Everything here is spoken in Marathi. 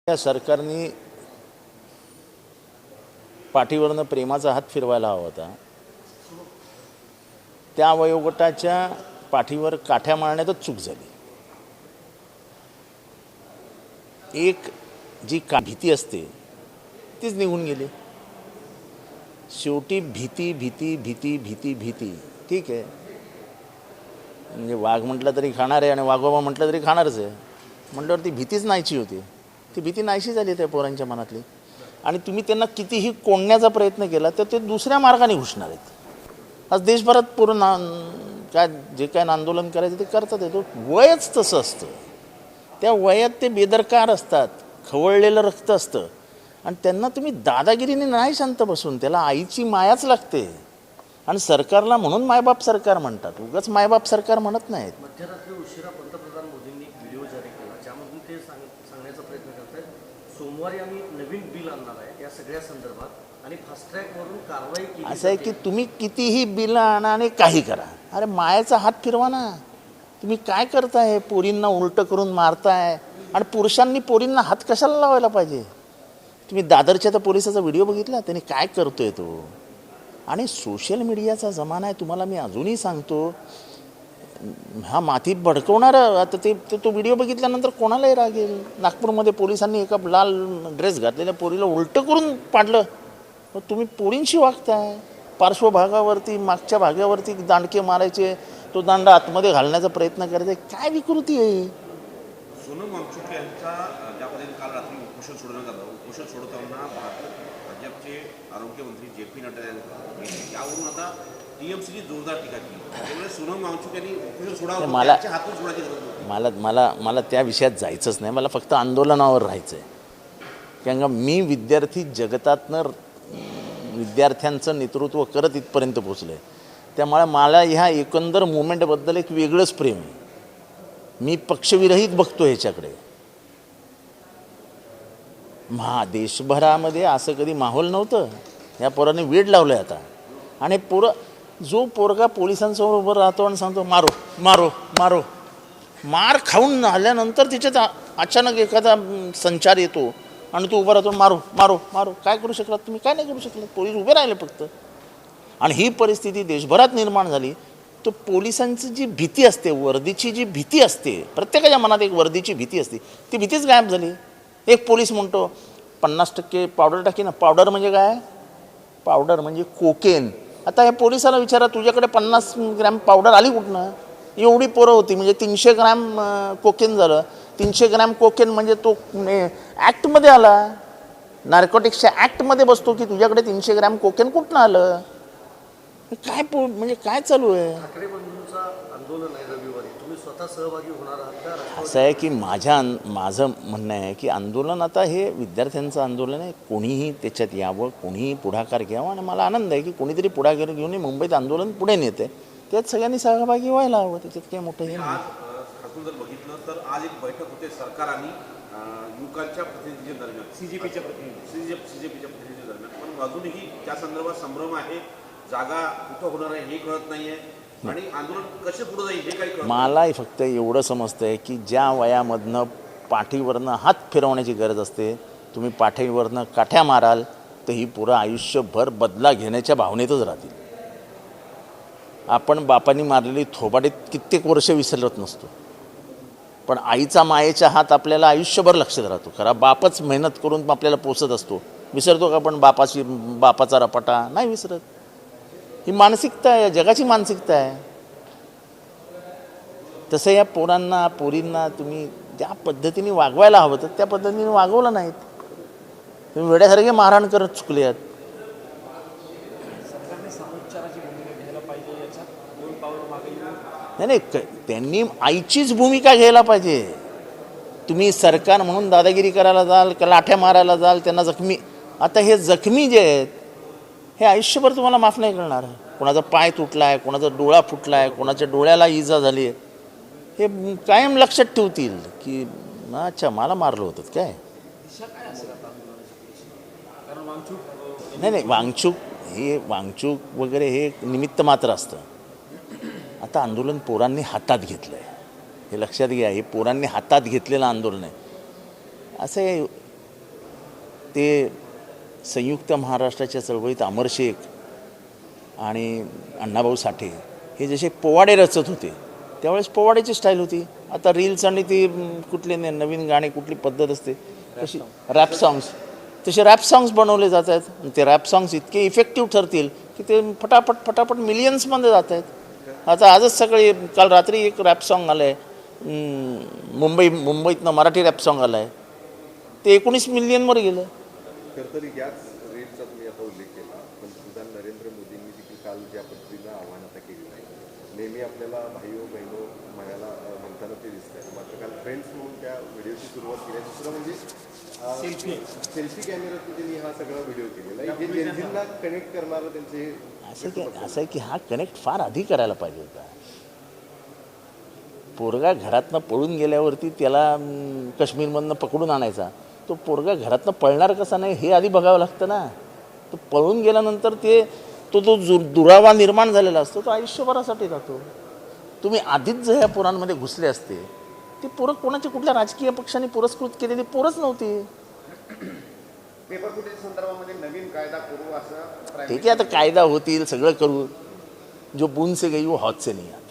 या सरकारने पाठीवरनं प्रेमाचा हात फिरवायला हवा होता. त्या वयोगटाच्या पाठीवर काठ्या मारण्यातच चूक झाली. एक जी भीती असते तीच निघून गेली. शेवटी भीती भीती भीती भीती भीती ठीक आहे. म्हणजे वाघ म्हटलं तरी खाणार आहे आणि वाघोबा म्हटलं तरी खाणारच आहे म्हटल्यावर ती भीतीच नाहीची होती. ती भीती नाहीशी झाली त्या पोरांच्या मनातली. आणि तुम्ही त्यांना कितीही कोंडण्याचा प्रयत्न केला तर ते दुसऱ्या मार्गाने घुसणार आहेत. आज देशभरात पूर्ण काय जे काय आंदोलन करायचं ते करतात. तो वयच तसं असतं. त्या वयात ते बेदरकार असतात, खवळलेलं रक्त असतं आणि त्यांना तुम्ही दादागिरीने नाही शांत बसून. त्याला आईची मायाच लागते. आणि सरकारला म्हणून मायबाप सरकार म्हणतात, उगाच मायबाप सरकार म्हणत नाहीत. मध्यरात्री उशिरा पंतप्रधान मोदींनी व्हिडिओ जारी केला ज्यामधून ते सांगण्याचा प्रयत्न करत आहेत सोमवारी आम्ही नवीन बिल आणणार आहे या सगळ्या संदर्भात आणि फास्ट ट्रॅकवरून कारवाई केली. असं आहे की तुम्ही कितीही बिल आणा आणि काही करा, अरे मायाचा हात फिरवा ना. तुम्ही काय करताय? पोरींना उलटं करून मारताय. आणि पुरुषांनी पोरींना हात कशाला लावायला पाहिजे? तुम्ही दादरच्या त्या पोलिसाचा व्हिडिओ बघितला, त्याने काय करतोय तो. आणि सोशल मीडियाचा जमाना आहे. तुम्हाला मी अजूनही सांगतो, हा माती भडकवणार. आता तो व्हिडिओ बघितल्यानंतर कोणालाही राग येईल. नागपूरमध्ये पोलिसांनी एका लाल ड्रेस घातलेल्या पोरीला उलटं करून पाडलं. तुम्ही पोरींशी वागताय. पार्श्वभागावरती मागच्या भागावरती दांडके मारायचे, तो दांडा आतमध्ये घालण्याचा प्रयत्न करायचा. काय विकृती आहे. सोनम वांगचुक यांचा ज्या पद्धतीने काल रात्री उपोषण सोडण्यात आलं, उपोषण सोडताना भाजपचे आरोग्यमंत्री जे.पी. नड्डा यावरून आता टीएमसीची जोरदार टीका केली. त्यामुळे सोनम वांगचुक यांनी उपोषण सोडावं, त्यांच्या हातून सोडायची गरज नव्हती. मला त्या विषयात जायचंच नाही. मला फक्त आंदोलनावर राहायचं आहे. कारण का मी विद्यार्थी जगतातनं विद्यार्थ्यांचं नेतृत्व करत इथपर्यंत पोचलो आहे. त्यामुळे मला ह्या एकंदर मुवमेंटबद्दल एक वेगळंच प्रेम आहे. मी पक्षविरहित बघतो ह्याच्याकडे. देशभरामध्ये असं कधी माहोल नव्हतं. या पोराने वेड लावलं आहे आता. आणि जो पोरगा पोलिसांसमोर उभं राहतो आणि सांगतो मारो मारो मारो, मार खाऊन आल्यानंतर तिच्यात अचानक एखादा संचार येतो आणि तो उभा राहतो मारो मारो मारो. काय करू शकलात तुम्ही? काय नाही करू शकलात. पोलीस उभे राहिले फक्त. आणि ही परिस्थिती देशभरात निर्माण झाली. तो पोलिसांची जी भीती असते, वर्दीची जी भीती असते, प्रत्येकाच्या मनात एक वर्दीची भीती असते, ती भीतीच गायब झाली. एक पोलीस म्हणतो 50% पावडर टाकी ना. पावडर म्हणजे काय? पावडर म्हणजे कोकेन. आता या पोलिसाला विचारा, तुझ्याकडे 50 ग्रॅम पावडर आली कुठनं? एवढी पोरं होती म्हणजे 300 ग्रॅम कोकेन झालं. 300 ग्रॅम कोकेन म्हणजे तो ॲक्टमध्ये आला. नार्कोटिक्सच्या ॲक्टमध्ये बसतो की तुझ्याकडे 300 ग्रॅम कोकेन कुठनं आलं? काय म्हणजे काय चालू आहे? ठाकरे बंधूंचं आंदोलन आहे रविवारी, तुम्ही स्वतः सहभागी होणार आहात का? असं आहे की माझं म्हणणं आहे की आंदोलन आता हे विद्यार्थ्यांचं आंदोलन आहे. कोणीही त्याच्यात यावं, कोणीही पुढाकार घ्यावा. आणि मला आनंद आहे की कोणीतरी पुढाकार घेऊन मुंबईत आंदोलन पुढे नेते. त्यात सगळ्यांनी सहभागी व्हायला हवं. त्याच्यात काही मोठं हे नाही. आज जर बघितलं तर आज एक बैठक होते सरकार आणि युवकांच्या प्रतिनिधींच्या दरम्यान, सीजेपीच्या प्रतिनिधी दरम्यान. पण अजूनही त्या संदर्भात संभ्रम आहे. जागा कुठं होणार आहे हे कळत नाही आहे आणि आंदोलन कसे पुढे जाईल हे काही कळत नाही. मला फक्त एवढं समजतंय की ज्या वयामधनं पाठीवरनं हात फिरवण्याची गरज असते, तुम्ही पाठीवरनं काठ्या माराल तर ही पुरं आयुष्यभर बदला घेण्याच्या भावनेतच राहतील. आपण बापांनी मारलेली थोबाडीत कित्येक वर्ष विसरत नसतो, पण आईचा मायेचा हात आपल्याला आयुष्यभर लक्षात राहतो. खरा बापच मेहनत करून आपल्याला पोचत असतो. विसरतो का आपण बापाचा रपाटा? नाही विसरत. ही मानसिकता आहे, जगाची मानसिकता आहे. तसं या पोरींना तुम्ही ज्या पद्धतीने वागवायला हवं तर त्या पद्धतीने वागवलं नाहीत. तुम्ही वेड्यासारखे मारहाण करत चुकले आहेत. नाही त्यांनी आईचीच भूमिका घ्यायला पाहिजे. तुम्ही सरकार म्हणून दादागिरी करायला जाल, लाठ्या मारायला जाल, त्यांना जखमी. आता हे जखमी जे आहेत हे आयुष्यभर तुम्हाला माफ नाही करणार. कोणाचा पाय तुटला आहे, कोणाचा डोळा फुटला आहे, कोणाच्या डोळ्याला इजा झाली आहे, हे कायम लक्षात ठेवतील की अच्छा मला मारलं होतं काय. नाही वांगचूक वगैरे हे निमित्त मात्र असतं. आता आंदोलन पोरांनी हातात घेतलं आहे, हे लक्षात घ्या. हे पोरांनी हातात घेतलेलं आंदोलन आहे. असं ते संयुक्त महाराष्ट्राच्या चळवळीत अमर शेख आणि अण्णाभाऊ साठे हे जसे पोवाडे रचत होते त्यावेळेस पोवाड्याची स्टाईल होती. आता रील्स आणि ती कुठले नवीन गाणे कुठली पद्धत असते तशी रॅप सॉंग्स, तसे रॅप सॉंग्स बनवले जात आहेत आणि ते रॅप सॉंग्स इतके इफेक्टिव्ह ठरतील की ते फटाफट मिलियन्समध्ये जात आहेत. आता आजच सकाळी काल रात्री एक रॅप सॉंग आलं आहे, मुंबईतनं मराठी रॅप सॉंग आलं आहे, ते 19 मिलियनवर गेलं. खरं तर याच रेटचा तुम्ही आता उल्लेख केला, पंतप्रधान नरेंद्र मोदींनी देखील काल ज्या पद्धतीनं आव्हान आता केलेलं आहे, नेहमी आपल्याला भाईओ बहिणो म्हणायला म्हणताना ते दिसत आहे. मात्र काल फ्रेंड्स म्हणून त्या व्हिडिओची सुरुवात केली आहे. दुसरं म्हणजे सेल्फी कॅमेऱ्यातून त्यांनी हा सगळा व्हिडिओ केलेला आहे. हे जेन्झींना कनेक्ट करणारं त्यांचे असं आहे की हा कनेक्ट फार आधी करायला पाहिजे होता. पोरगा घरातनं पळून गेल्यावरती त्याला काश्मीरमधनं पकडून आणायचा, तो पोरगा घरातनं पळणार कसा नाही हे आधी बघावं लागतं ना. तो पळून गेल्यानंतर तो दुरावा निर्माण झालेला असतो तो आयुष्यभरासाठी राहतो. तुम्ही आधीच जर ह्या पोरांमध्ये घुसले असते, ती पोरं कोणाच्या कुठल्या राजकीय पक्षाने पुरस्कृत केलेली पोरच नव्हती. पेपर फुटेज संदर्भामध्ये नवीन कायदा करू असं ठीक आहे, आता कायदा होतील, सगळं करू. जो बूंद से गई वो हौद से नहीं आती.